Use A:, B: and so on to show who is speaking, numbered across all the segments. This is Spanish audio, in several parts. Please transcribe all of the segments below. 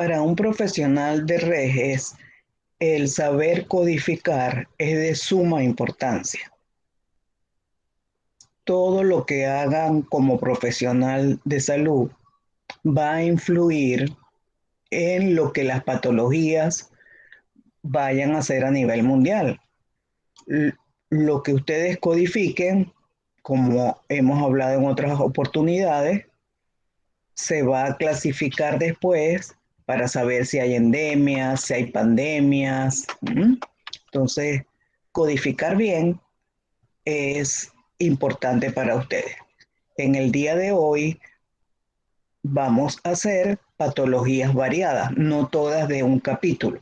A: Para un profesional de redes, el saber codificar es de suma importancia. Todo lo que hagan como profesional de salud va a influir en lo que las patologías vayan a hacer a nivel mundial. Lo que ustedes codifiquen, como hemos hablado en otras oportunidades, se va a clasificar después para saber si hay endemias, si hay pandemias. Entonces, codificar bien es importante para ustedes. En el día de hoy vamos a hacer patologías variadas, no todas de un capítulo.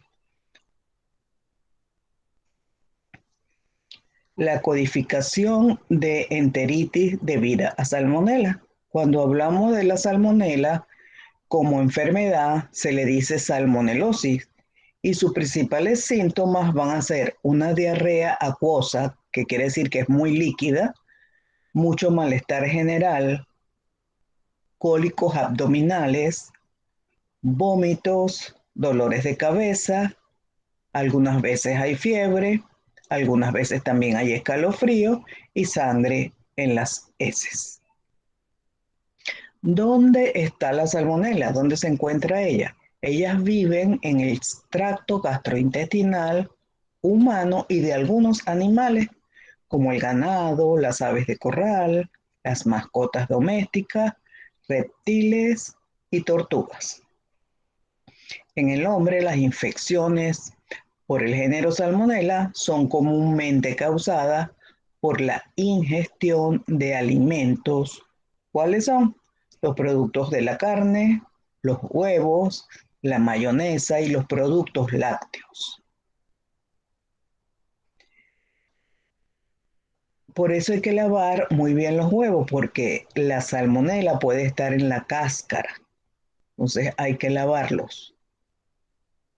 A: La codificación de enteritis debido a salmonela. Cuando hablamos de la salmonela como enfermedad, se le dice salmonelosis y sus principales síntomas van a ser una diarrea acuosa, que quiere decir que es muy líquida, mucho malestar general, cólicos abdominales, vómitos, dolores de cabeza, algunas veces hay fiebre, algunas veces también hay escalofrío y sangre en las heces. ¿Dónde está la salmonela? ¿Dónde se encuentra ella? Ellas viven en el tracto gastrointestinal humano y de algunos animales, como el ganado, las aves de corral, las mascotas domésticas, reptiles y tortugas. En el hombre, las infecciones por el género Salmonella son comúnmente causadas por la ingestión de alimentos. ¿Cuáles son? Los productos de la carne, los huevos, la mayonesa y los productos lácteos. Por eso hay que lavar muy bien los huevos, porque la salmonela puede estar en la cáscara. Entonces hay que lavarlos.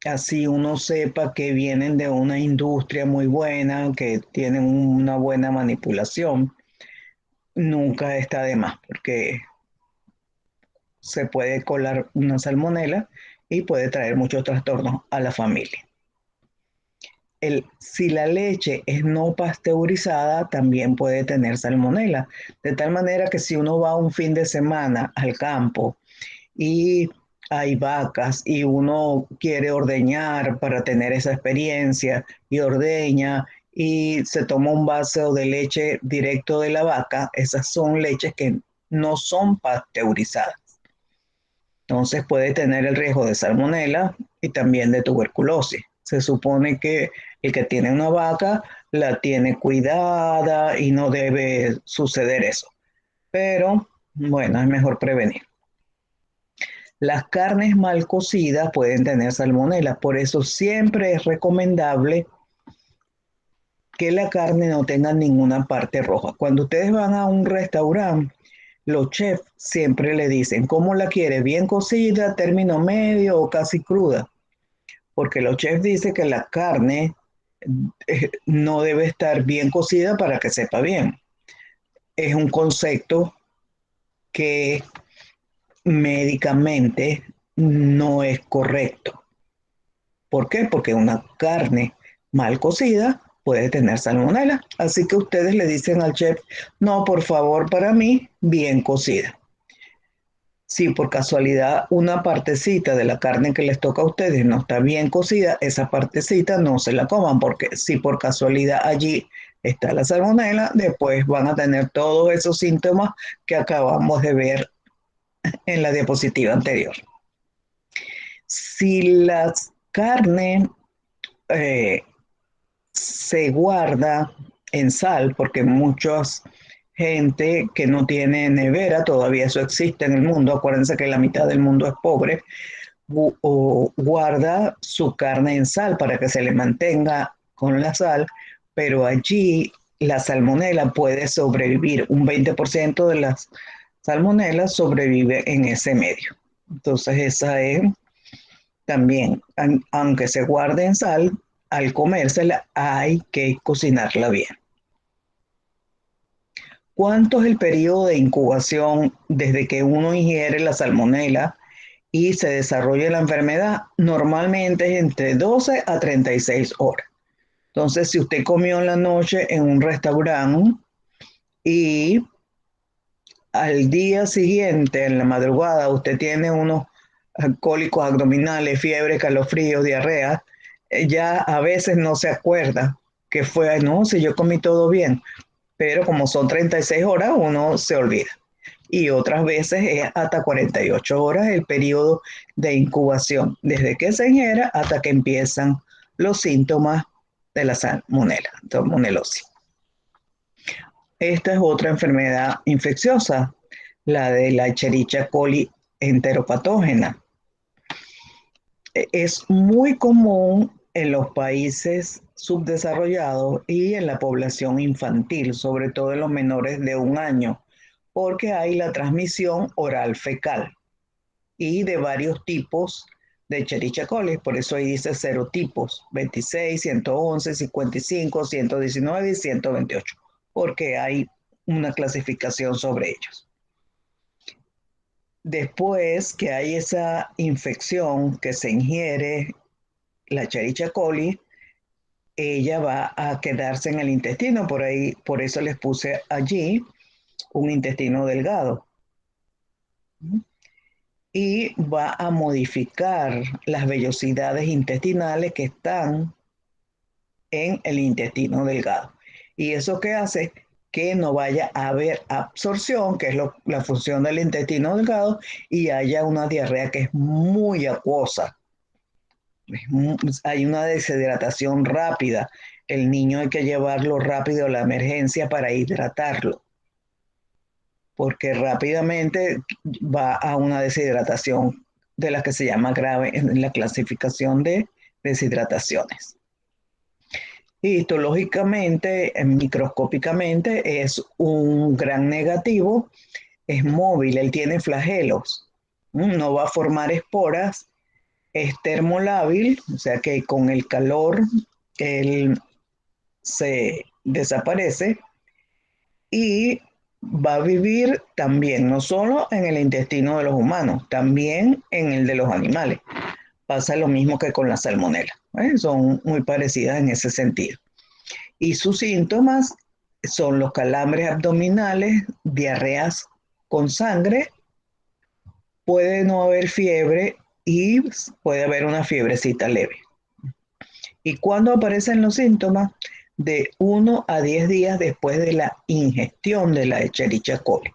A: Así uno sepa que vienen de una industria muy buena, que tienen una buena manipulación. Nunca está de más, porque se puede colar una salmonela y puede traer muchos trastornos a la familia. Si la leche es no pasteurizada, también puede tener salmonela. De tal manera que si uno va un fin de semana al campo y hay vacas y uno quiere ordeñar para tener esa experiencia y ordeña y se toma un vaso de leche directo de la vaca, esas son leches que no son pasteurizadas. Entonces puede tener el riesgo de salmonela y también de tuberculosis. Se supone que el que tiene una vaca la tiene cuidada y no debe suceder eso. Pero bueno, es mejor prevenir. Las carnes mal cocidas pueden tener salmonela, por eso siempre es recomendable que la carne no tenga ninguna parte roja. Cuando ustedes van a un restaurante, los chefs siempre le dicen, ¿cómo la quiere? ¿Bien cocida, término medio o casi cruda? Porque los chefs dicen que la carne no debe estar bien cocida para que sepa bien. Es un concepto que médicamente no es correcto. ¿Por qué? Porque una carne mal cocida puede tener salmonela. Así que ustedes le dicen al chef, no, por favor, para mí, bien cocida. Si por casualidad una partecita de la carne que les toca a ustedes no está bien cocida, esa partecita no se la coman, porque si por casualidad allí está la salmonela, después van a tener todos esos síntomas que acabamos de ver en la diapositiva anterior. Si la carne se guarda en sal, porque muchas gente que no tiene nevera, todavía eso existe en el mundo, acuérdense que la mitad del mundo es pobre, o guarda su carne en sal para que se le mantenga con la sal, pero allí la salmonela puede sobrevivir, un 20% de las salmonelas sobrevive en ese medio. Entonces esa es también, aunque se guarde en sal, al comérsela hay que cocinarla bien. ¿Cuánto es el periodo de incubación desde que uno ingiere la salmonela y se desarrolla la enfermedad normalmente es entre 12 a 36 horas. Entonces, si usted comió en la noche en un restaurante y al día siguiente, en la madrugada, usted tiene unos cólicos abdominales, fiebre, calofríos, diarrea, ya a veces no se acuerda que fue, no, si yo comí todo bien, pero como son 36 horas, uno se olvida. Y otras veces es hasta 48 horas el periodo de incubación, desde que se ingiera hasta que empiezan los síntomas de la salmonelosis. Esta es otra enfermedad infecciosa, la de la Escherichia coli enteropatógena. Es muy común en los países subdesarrollados y en la población infantil, sobre todo en los menores de 1 año, porque hay la transmisión oral fecal y de varios tipos de Escherichia coli, por eso ahí dice serotipos, 26, 111, 55, 119 y 128, porque hay una clasificación sobre ellos. Después que hay esa infección que se ingiere la Escherichia coli, ella va a quedarse en el intestino, por eso les puse allí un intestino delgado. Y va a modificar las vellosidades intestinales que están en el intestino delgado. ¿Y eso qué hace? Que no vaya a haber absorción, que es la función del intestino delgado, y haya una diarrea que es muy acuosa. Hay una deshidratación rápida. El niño hay que llevarlo rápido a la emergencia para hidratarlo, porque rápidamente va a una deshidratación de la que se llama grave en la clasificación de deshidrataciones. Histológicamente, microscópicamente, es un gran negativo, es móvil, él tiene flagelos, no va a formar esporas, es termolábil, o sea que con el calor él se desaparece y va a vivir también, no solo en el intestino de los humanos, también en el de los animales. Pasa lo mismo que con la salmonela, ¿eh? Son muy parecidas en ese sentido. Y sus síntomas son los calambres abdominales, diarreas con sangre, puede no haber fiebre y puede haber una fiebrecita leve. ¿Y cuándo aparecen los síntomas? De 1 a 10 días después de la ingestión de la Escherichia coli.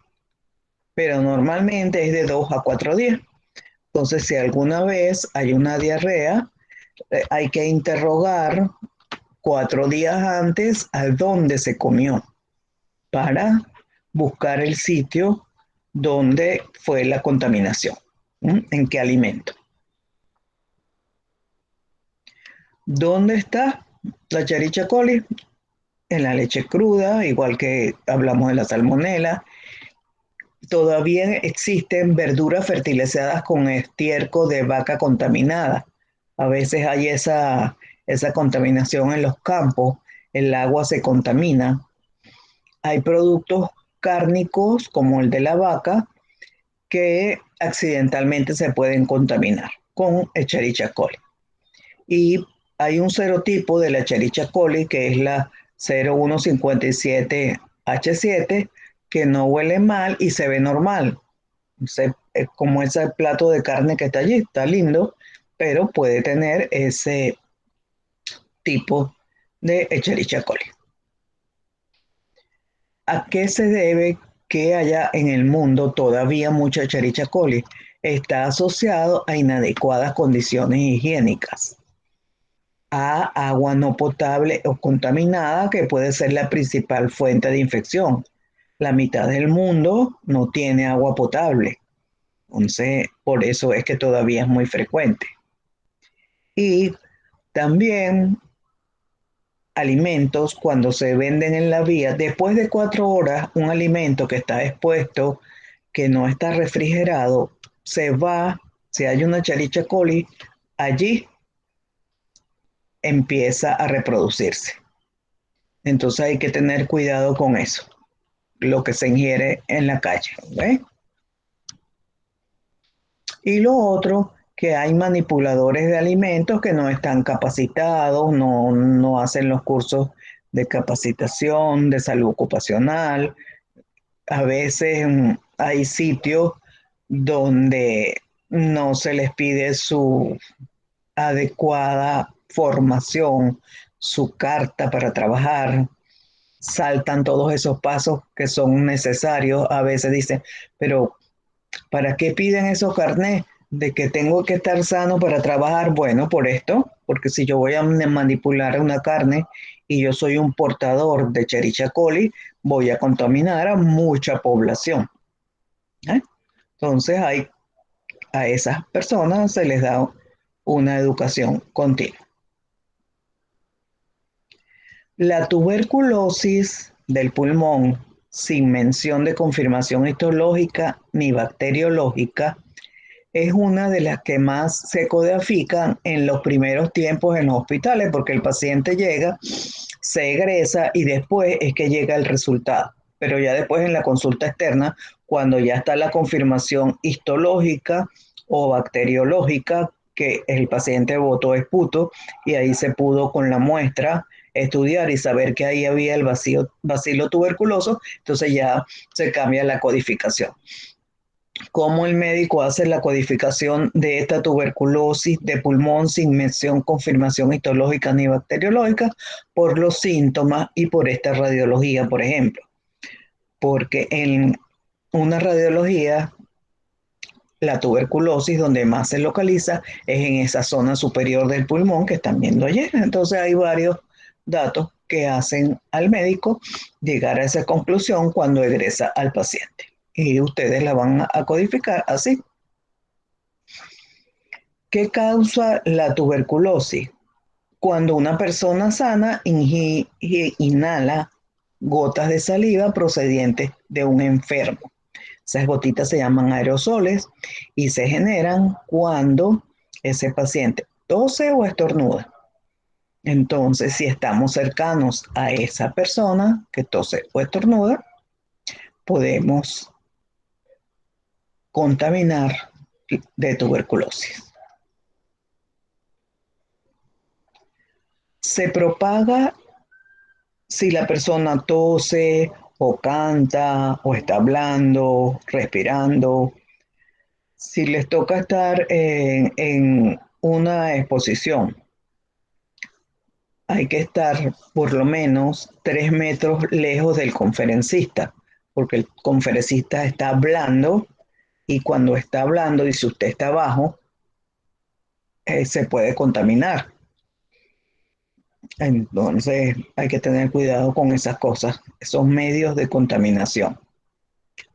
A: Pero normalmente es de 2 a 4 días. Entonces, si alguna vez hay una diarrea, hay que interrogar 4 días antes a dónde se comió para buscar el sitio donde fue la contaminación, en qué alimento. ¿Dónde está la Escherichia coli? En la leche cruda, igual que hablamos de la salmonela. Todavía existen verduras fertilizadas con estiércol de vaca contaminada. A veces hay esa contaminación en los campos, el agua se contamina. Hay productos cárnicos como el de la vaca que accidentalmente se pueden contaminar con Escherichia coli. Y hay un serotipo de la Escherichia coli que es la 0157H7 que no huele mal y se ve normal. Es como ese plato de carne que está allí, está lindo, pero puede tener ese tipo de Escherichia coli. ¿A qué se debe que haya en el mundo todavía mucha Escherichia coli? Está asociado a inadecuadas condiciones higiénicas, a agua no potable o contaminada, que puede ser la principal fuente de infección. La mitad del mundo no tiene agua potable, entonces por eso es que todavía es muy frecuente. Y también alimentos cuando se venden en la vía, después de 4 horas, un alimento que está expuesto, que no está refrigerado, si hay una Escherichia coli, allí empieza a reproducirse. Entonces hay que tener cuidado con eso, lo que se ingiere en la calle, ¿ves? Y lo otro, que hay manipuladores de alimentos que no están capacitados, no hacen los cursos de capacitación, de salud ocupacional. A veces hay sitios donde no se les pide su adecuada formación, su carta para trabajar, saltan todos esos pasos que son necesarios. A veces dicen, pero ¿para qué piden esos carnés de que tengo que estar sano para trabajar? Bueno, por esto, porque si yo voy a manipular una carne y yo soy un portador de Escherichia coli, voy a contaminar a mucha población. ¿Eh? Entonces a esas personas se les da una educación continua. La tuberculosis del pulmón, sin mención de confirmación histológica ni bacteriológica, es una de las que más se codifican en los primeros tiempos en los hospitales, porque el paciente llega, se egresa y después es que llega el resultado. Pero ya después en la consulta externa, cuando ya está la confirmación histológica o bacteriológica, que el paciente botó esputo y ahí se pudo con la muestra estudiar y saber que ahí había el bacilo tuberculoso, entonces ya se cambia la codificación. ¿Cómo el médico hace la codificación de esta tuberculosis de pulmón sin mención, confirmación histológica ni bacteriológica? Por los síntomas y por esta radiología, por ejemplo. Porque en una radiología, la tuberculosis donde más se localiza es en esa zona superior del pulmón que están viendo ayer. Entonces hay varios datos que hacen al médico llegar a esa conclusión cuando egresa al paciente. Y ustedes la van a codificar así. ¿Qué causa la tuberculosis? Cuando una persona sana inhala gotas de saliva procedentes de un enfermo. Esas gotitas se llaman aerosoles y se generan cuando ese paciente tose o estornuda. Entonces, si estamos cercanos a esa persona que tose o estornuda, podemos contaminar de tuberculosis. Se propaga si la persona tose o canta o está hablando, respirando. Si les toca estar en una exposición, hay que estar por lo menos 3 metros lejos del conferencista, porque el conferencista está hablando y cuando está hablando y si usted está abajo, se puede contaminar. Entonces hay que tener cuidado con esas cosas, esos medios de contaminación,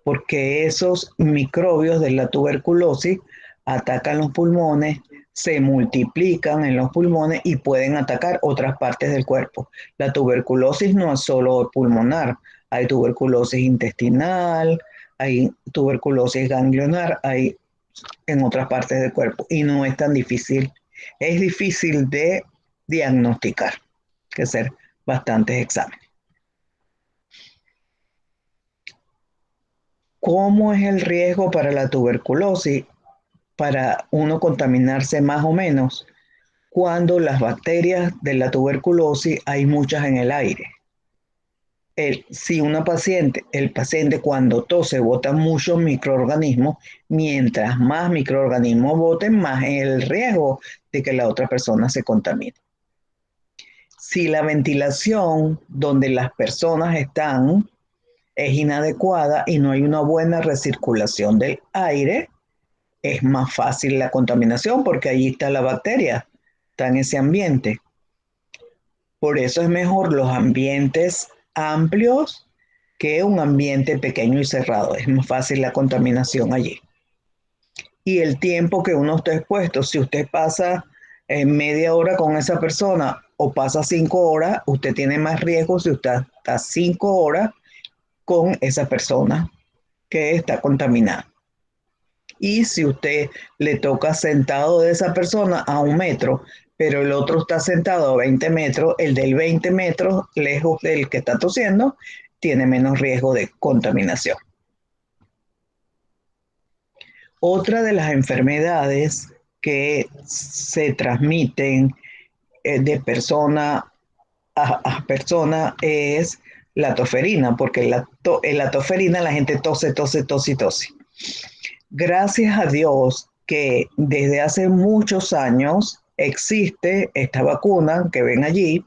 A: porque esos microbios de la tuberculosis atacan los pulmones, se multiplican en los pulmones y pueden atacar otras partes del cuerpo. La tuberculosis no es solo pulmonar, hay tuberculosis intestinal, hay tuberculosis ganglionar, hay en otras partes del cuerpo y no es tan difícil. Es difícil de diagnosticar, hay que hacer bastantes exámenes. ¿Cómo es el riesgo para la tuberculosis? Para uno contaminarse más o menos cuando las bacterias de la tuberculosis hay muchas en el aire. Si el paciente cuando tose bota muchos microorganismos, mientras más microorganismos boten, más es el riesgo de que la otra persona se contamine. Si la ventilación donde las personas están es inadecuada y no hay una buena recirculación del aire, es más fácil la contaminación porque allí está la bacteria, está en ese ambiente. Por eso es mejor los ambientes amplios que un ambiente pequeño y cerrado. Es más fácil la contaminación allí. Y el tiempo que uno está expuesto, si usted pasa media hora con esa persona o pasa 5 horas, usted tiene más riesgo si usted está 5 horas con esa persona que está contaminada. Y si usted le toca sentado de esa persona a 1 metro, pero el otro está sentado a 20 metros, el del 20 metros, lejos del que está tosiendo, tiene menos riesgo de contaminación. Otra de las enfermedades que se transmiten de persona a persona es la toferina, porque en la toferina la gente tose, tose, tose y tose. Gracias a Dios que desde hace muchos años existe esta vacuna que ven allí,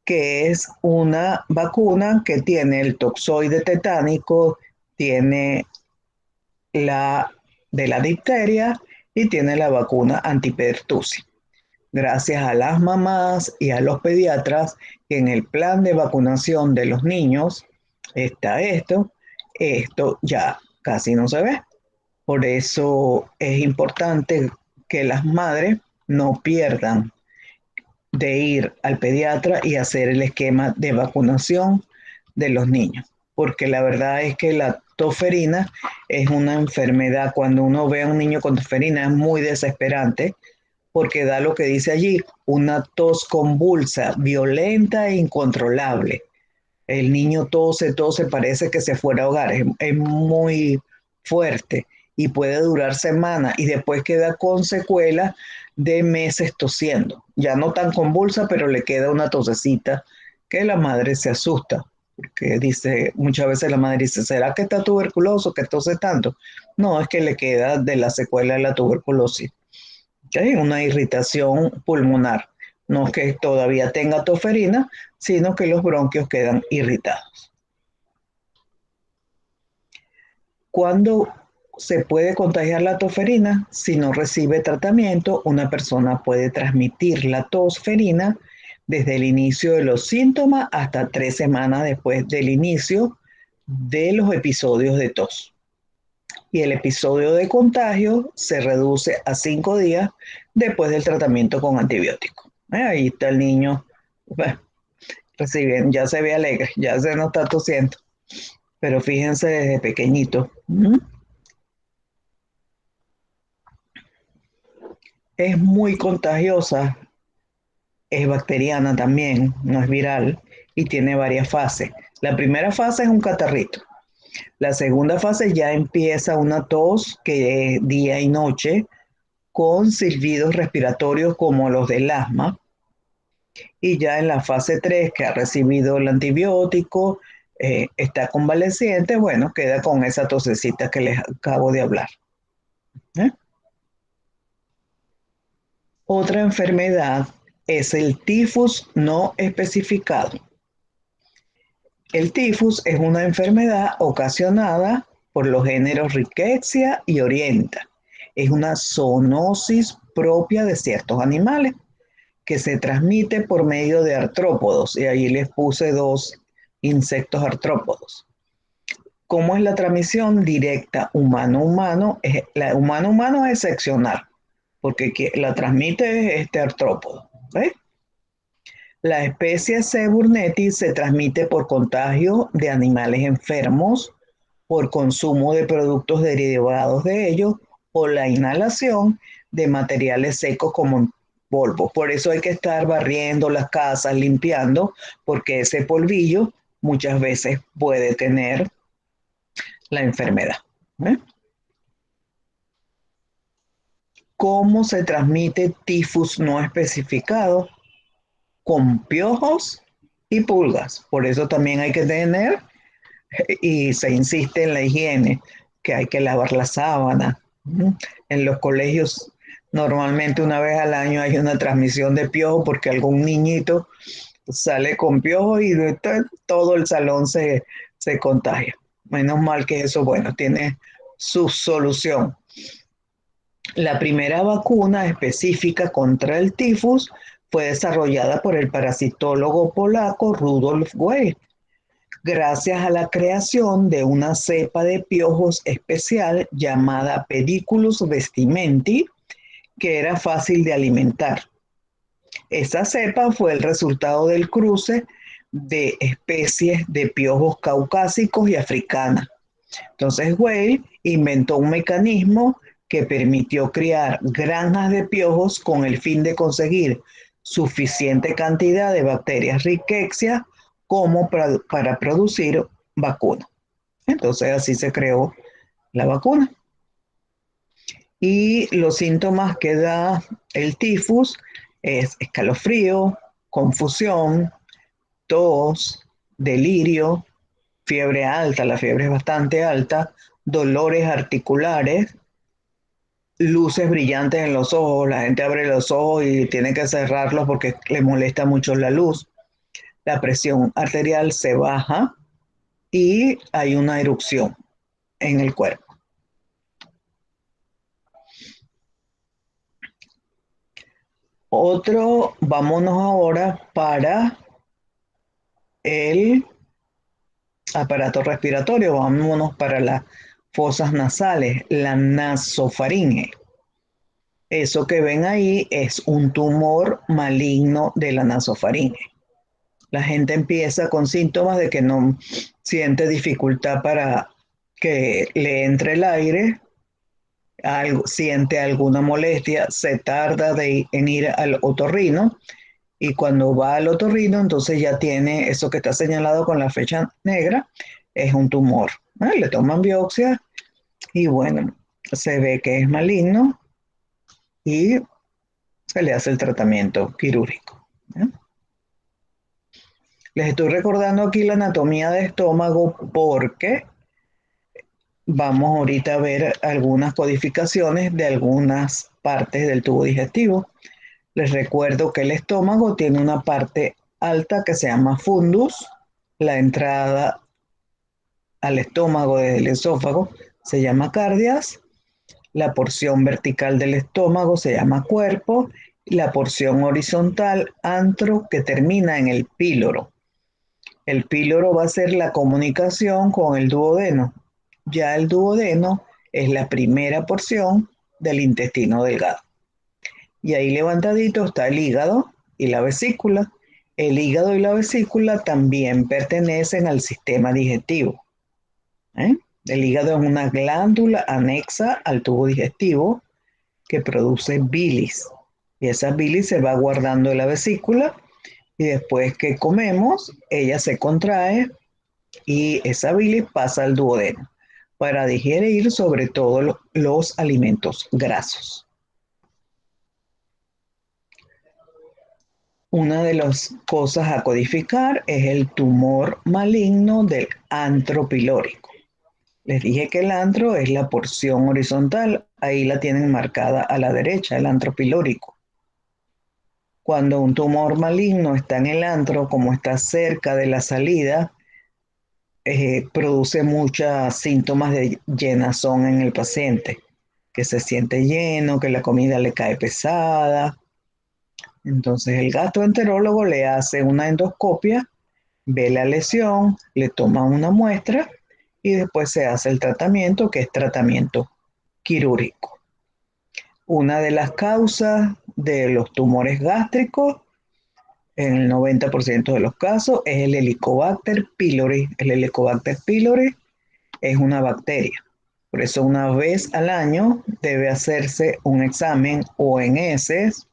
A: que es una vacuna que tiene el toxoide tetánico, tiene la de la difteria y tiene la vacuna antipertusis. Gracias a las mamás y a los pediatras que en el plan de vacunación de los niños está esto ya casi no se ve. Por eso es importante que las madres no pierdan de ir al pediatra y hacer el esquema de vacunación de los niños, porque la verdad es que la toferina es una enfermedad, cuando uno ve a un niño con toferina es muy desesperante, porque da lo que dice allí, una tos convulsa, violenta e incontrolable. El niño tose, tose, parece que se fuera a ahogar, es muy fuerte y puede durar semanas y después queda con secuelas de meses tosiendo. Ya no tan convulsa, pero le queda una tosecita que la madre se asusta, porque dice, muchas veces la madre dice, ¿será que está tuberculoso, que tose tanto? No, es que le queda de la secuela de la tuberculosis. ¿Okay? Una irritación pulmonar. No que todavía tenga toferina, sino que los bronquios quedan irritados. ¿Cuándo se puede contagiar la toferina? Si no recibe tratamiento, una persona puede transmitir la tosferina desde el inicio de los síntomas hasta 3 semanas después del inicio de los episodios de tos. Y el episodio de contagio se reduce a 5 días después del tratamiento con antibióticos. Ahí está el niño, bueno, recibiendo, ya se ve alegre, ya se no está tosiendo, pero fíjense desde pequeñito. Es muy contagiosa, es bacteriana también, no es viral y tiene varias fases. La primera fase es un catarrito. La segunda fase ya empieza una tos que es día y noche, con silbidos respiratorios como los del asma, y ya en la fase 3 que ha recibido el antibiótico, está convaleciente, bueno, queda con esa tosecita que les acabo de hablar. ¿Eh? Otra enfermedad es el tifus no especificado. El tifus es una enfermedad ocasionada por los géneros Rickettsia y Orienta. Es una zoonosis propia de ciertos animales que se transmite por medio de artrópodos, y ahí les puse 2 insectos artrópodos. ¿Cómo es la transmisión directa humano-humano? La humano-humano es excepcional, porque la transmite este artrópodo. ¿Ves? La especie C. burnetii se transmite por contagio de animales enfermos, por consumo de productos derivados de ellos, o la inhalación de materiales secos como polvo. Por eso hay que estar barriendo las casas, limpiando, porque ese polvillo muchas veces puede tener la enfermedad. ¿Eh? ¿Cómo se transmite tifus no especificado? Con piojos y pulgas. Por eso también hay que tener, y se insiste en la higiene, que hay que lavar la sábana. En los colegios normalmente una vez al año hay una transmisión de piojo porque algún niñito sale con piojo y todo el salón se contagia. Menos mal que eso, bueno, tiene su solución. La primera vacuna específica contra el tifus fue desarrollada por el parasitólogo polaco Rudolf Weil, gracias a la creación de una cepa de piojos especial llamada Pediculus vestimenti, que era fácil de alimentar. Esa cepa fue el resultado del cruce de especies de piojos caucásicos y africanas. Entonces, Weil inventó un mecanismo que permitió criar granjas de piojos con el fin de conseguir suficiente cantidad de bacterias Rickettsia como para producir vacuna. Entonces, así se creó la vacuna. Y los síntomas que da el tifus es escalofrío, confusión, tos, delirio, fiebre alta, la fiebre es bastante alta, dolores articulares, luces brillantes en los ojos, la gente abre los ojos y tiene que cerrarlos porque le molesta mucho la luz, la presión arterial se baja y hay una erupción en el cuerpo. Otro, vámonos ahora para el aparato respiratorio, vámonos para las fosas nasales, la nasofaringe. Eso que ven ahí es un tumor maligno de la nasofaringe. La gente empieza con síntomas de que no siente dificultad para que le entre el aire, siente alguna molestia, se tarda en ir al otorrino y cuando va al otorrino entonces ya tiene eso que está señalado con la flecha negra, es un tumor. Le toman biopsia y bueno, se ve que es maligno y se le hace el tratamiento quirúrgico. ¿Eh? Les estoy recordando aquí la anatomía de estómago porque vamos ahorita a ver algunas codificaciones de algunas partes del tubo digestivo. Les recuerdo que el estómago tiene una parte alta que se llama fundus, la entrada al estómago desde el esófago se llama cardias, la porción vertical del estómago se llama cuerpo y la porción horizontal antro que termina en el píloro. El píloro va a ser la comunicación con el duodeno. Ya el duodeno es la primera porción del intestino delgado. Y ahí levantadito está el hígado y la vesícula. El hígado y la vesícula también pertenecen al sistema digestivo. ¿Eh? El hígado es una glándula anexa al tubo digestivo que produce bilis. Y esa bilis se va guardando en la vesícula y después que comemos, ella se contrae y esa bilis pasa al duodeno para digerir sobre todo los alimentos grasos. Una de las cosas a codificar es el tumor maligno del antro pilórico. Les dije que el antro es la porción horizontal, ahí la tienen marcada a la derecha, el antro pilórico. Cuando un tumor maligno está en el antro, como está cerca de la salida, produce muchos síntomas de llenazón en el paciente, que se siente lleno, que la comida le cae pesada. Entonces el gastroenterólogo le hace una endoscopia, ve la lesión, le toma una muestra y después se hace el tratamiento, que es tratamiento quirúrgico. Una de las causas de los tumores gástricos, en el 90% de los casos, es el Helicobacter pylori. El Helicobacter pylori es una bacteria. Por eso una vez al año debe hacerse un examen o en heces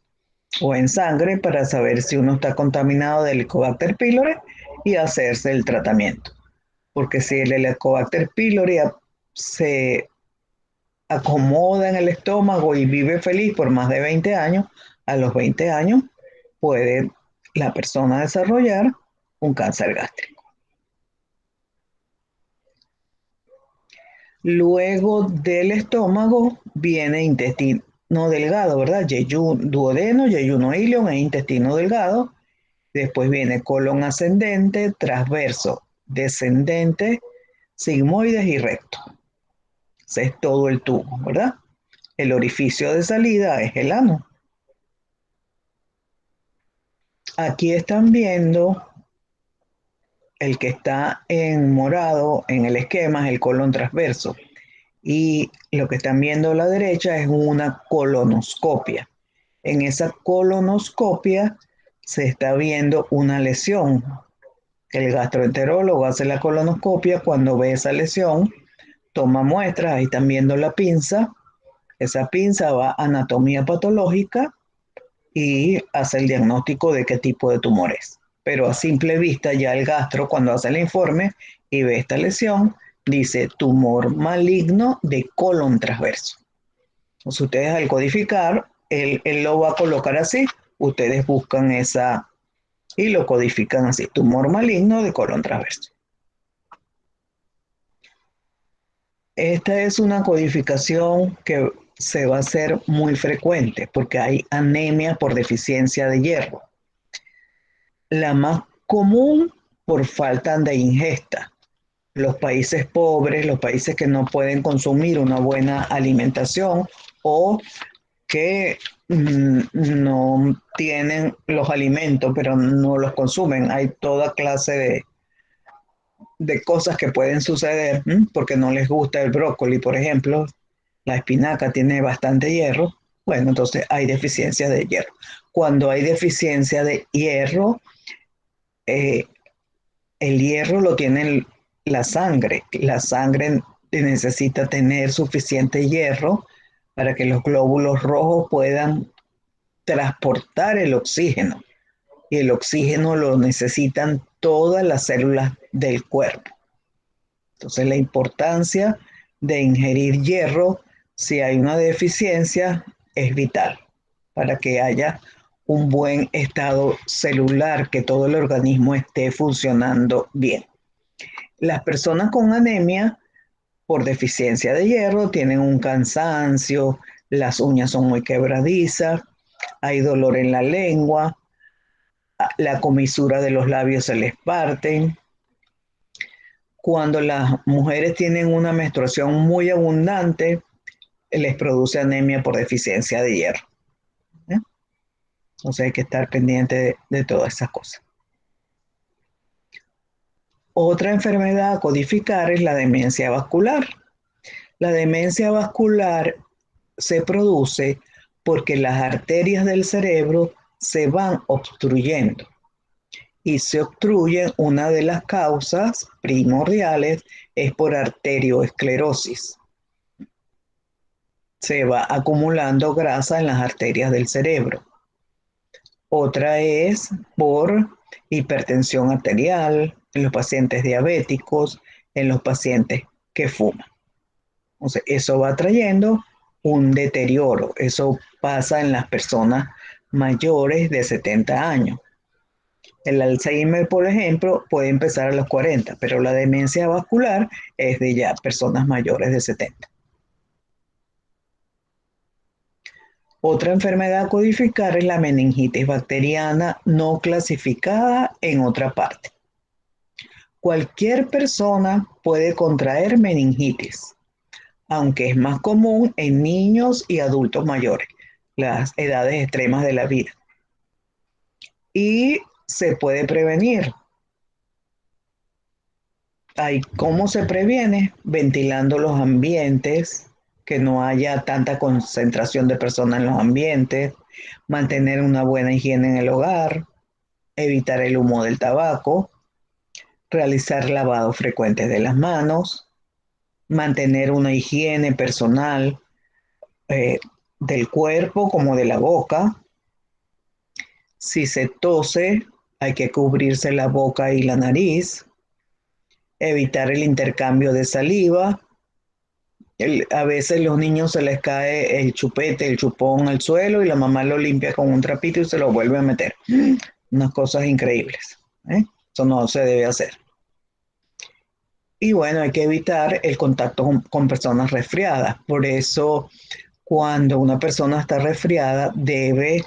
A: o en sangre para saber si uno está contaminado de Helicobacter pylori y hacerse el tratamiento. Porque si el Helicobacter pylori se acomoda en el estómago y vive feliz por más de 20 años, a los 20 años puede la persona desarrollar un cáncer gástrico. Luego del estómago viene intestino delgado, ¿verdad? Duodeno, yeyuno ilion e intestino delgado. Después viene colon ascendente, transverso, descendente, sigmoides y recto. Ese es todo el tubo, ¿verdad? El orificio de salida es el ano. Aquí están viendo el que está en morado en el esquema, es el colon transverso. Y lo que están viendo a la derecha es una colonoscopia. En esa colonoscopia se está viendo una lesión. El gastroenterólogo hace la colonoscopia cuando ve esa lesión, toma muestras, ahí están viendo la pinza. Esa pinza va a anatomía patológica y hace el diagnóstico de qué tipo de tumor es. Pero a simple vista ya el gastro cuando hace el informe y ve esta lesión, dice tumor maligno de colon transverso. Entonces ustedes al codificar, él lo va a colocar así, ustedes buscan esa y lo codifican así, tumor maligno de colon transverso. Esta es una codificación que se va a hacer muy frecuente porque hay anemia por deficiencia de hierro. La más común por falta de ingesta. Los países pobres, los países que no pueden consumir una buena alimentación o que no tienen los alimentos, pero no los consumen. Hay toda clase de cosas que pueden suceder porque no les gusta el brócoli, por ejemplo. La espinaca tiene bastante hierro. Bueno, entonces hay deficiencia de hierro. Cuando hay deficiencia de hierro, eh, el hierro lo tiene la sangre. La sangre necesita tener suficiente hierro para que los glóbulos rojos puedan transportar el oxígeno. Y el oxígeno lo necesitan todas las células del cuerpo. Entonces, la importancia de ingerir hierro si hay una deficiencia es vital para que haya un buen estado celular, que todo el organismo esté funcionando bien. Las personas con anemia por deficiencia de hierro tienen un cansancio, las uñas son muy quebradizas, hay dolor en la lengua, la comisura de los labios se les parten. Cuando las mujeres tienen una menstruación muy abundante, les produce anemia por deficiencia de hierro. ¿Eh? Entonces hay que estar pendiente de todas esas cosas. Otra enfermedad a codificar es la demencia vascular. La demencia vascular se produce porque las arterias del cerebro se van obstruyendo y se obstruyen. Una de las causas primordiales es por arterioesclerosis. Se va acumulando grasa en las arterias del cerebro. Otra es por hipertensión arterial en los pacientes diabéticos, en los pacientes que fuman. O sea, eso va trayendo un deterioro. Eso pasa en las personas mayores de 70 años. El Alzheimer, por ejemplo, puede empezar a los 40, pero la demencia vascular es de ya personas mayores de 70. Otra enfermedad a codificar es la meningitis bacteriana no clasificada en otra parte. Cualquier persona puede contraer meningitis, aunque es más común en niños y adultos mayores, las edades extremas de la vida. Y se puede prevenir. ¿Cómo se previene? Ventilando los ambientes, que no haya tanta concentración de personas en los ambientes, mantener una buena higiene en el hogar, evitar el humo del tabaco, realizar lavados frecuentes de las manos, mantener una higiene personal eh, del cuerpo como de la boca. Si se tose, hay que cubrirse la boca y la nariz, evitar el intercambio de saliva. A veces los niños se les cae el chupete, el chupón al suelo y la mamá lo limpia con un trapito y se lo vuelve a meter. Unas cosas increíbles. Eso no se debe hacer. Y bueno, hay que evitar el contacto con personas resfriadas. Por eso, cuando una persona está resfriada, debe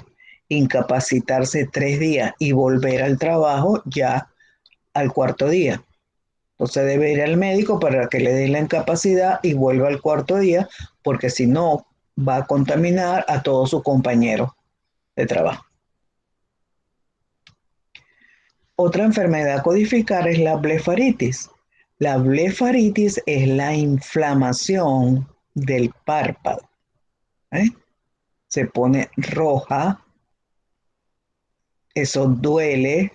A: incapacitarse 3 días y volver al trabajo ya al cuarto día. Entonces debe ir al médico para que le dé la incapacidad y vuelva al cuarto día, porque si no, va a contaminar a todos sus compañeros de trabajo. Otra enfermedad a codificar es la blefaritis. La blefaritis es la inflamación del párpado. ¿Eh? Se pone roja, eso duele.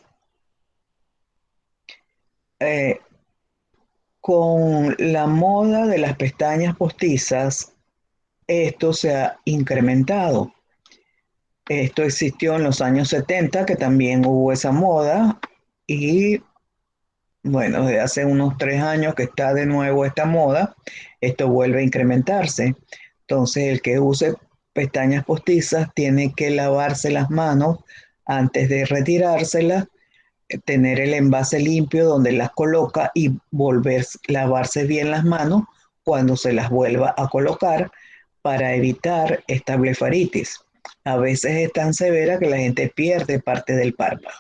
A: Eh, con la moda de las pestañas postizas, esto se ha incrementado. Esto existió en los años 70, que también hubo esa moda, y bueno, desde hace unos 3 años que está de nuevo esta moda, esto vuelve a incrementarse. Entonces, el que use pestañas postizas tiene que lavarse las manos antes de retirárselas, tener el envase limpio donde las coloca y volver a lavarse bien las manos cuando se las vuelva a colocar para evitar esta blefaritis. A veces es tan severa que la gente pierde parte del párpado.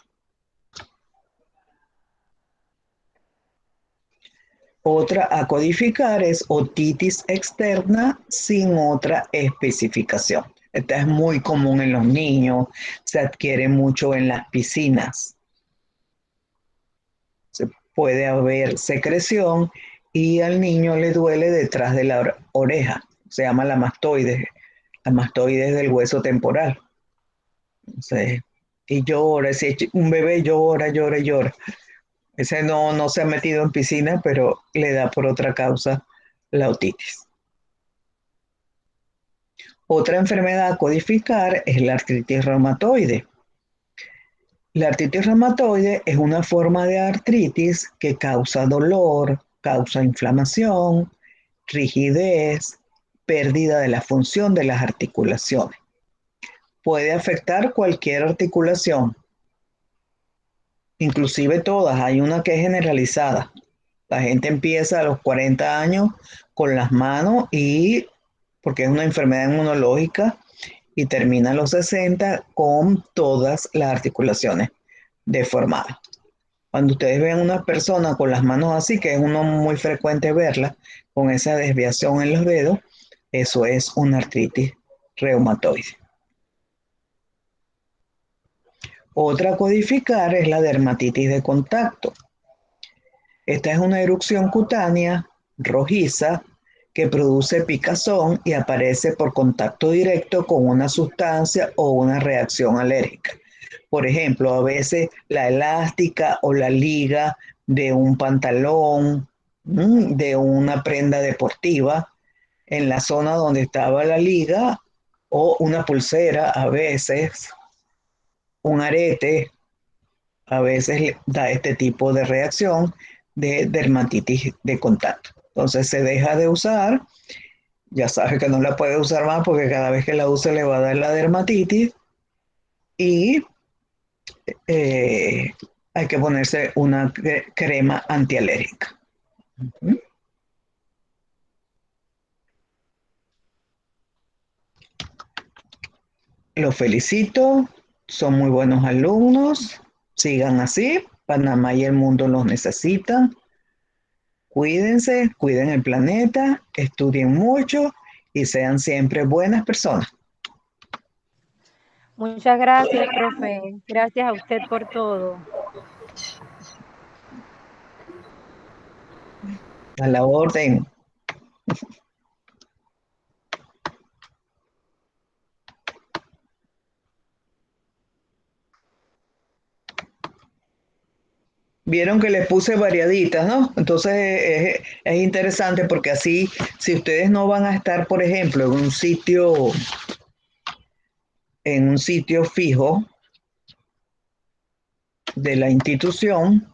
A: Otra a codificar es otitis externa sin otra especificación. Esta es muy común en los niños, se adquiere mucho en las piscinas. Puede haber secreción y al niño le duele detrás de la oreja. Se llama la mastoides del hueso temporal. Entonces, y llora, si un bebé llora, llora, llora. Ese no se ha metido en piscina, pero le da por otra causa la otitis. Otra enfermedad a codificar es la artritis reumatoide. La artritis reumatoide es una forma de artritis que causa dolor, causa inflamación, rigidez, pérdida de la función de las articulaciones. Puede afectar cualquier articulación, inclusive todas. Hay una que es generalizada. La gente empieza a los 40 años con las manos y porque es una enfermedad inmunológica y termina a los 60 con todas las articulaciones deformadas. Cuando ustedes ven a una persona con las manos así, que es uno muy frecuente verla, con esa desviación en los dedos, eso es una artritis reumatoide. Otra a codificar es la dermatitis de contacto. Esta es una erupción cutánea rojiza que produce picazón y aparece por contacto directo con una sustancia o una reacción alérgica. Por ejemplo, a veces la elástica o la liga de un pantalón, de una prenda deportiva, en la zona donde estaba la liga, o una pulsera, a veces un arete, a veces da este tipo de reacción de dermatitis de contacto. Entonces se deja de usar, ya sabe que no la puede usar más porque cada vez que la use le va a dar la dermatitis y eh, hay que ponerse una crema antialérgica. Los felicito, son muy buenos alumnos, sigan así, Panamá y el mundo los necesitan. Cuídense, cuiden el planeta, estudien mucho y sean siempre buenas personas.
B: Muchas gracias, profe. Gracias a usted por todo.
A: A la orden. Vieron que les puse variaditas, ¿no? Entonces es interesante porque así, si ustedes no van a estar, por ejemplo, en un sitio fijo de la institución,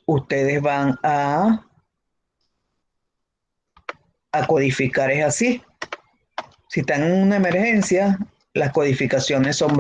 A: ustedes van a codificar, es así. Si están en una emergencia, las codificaciones son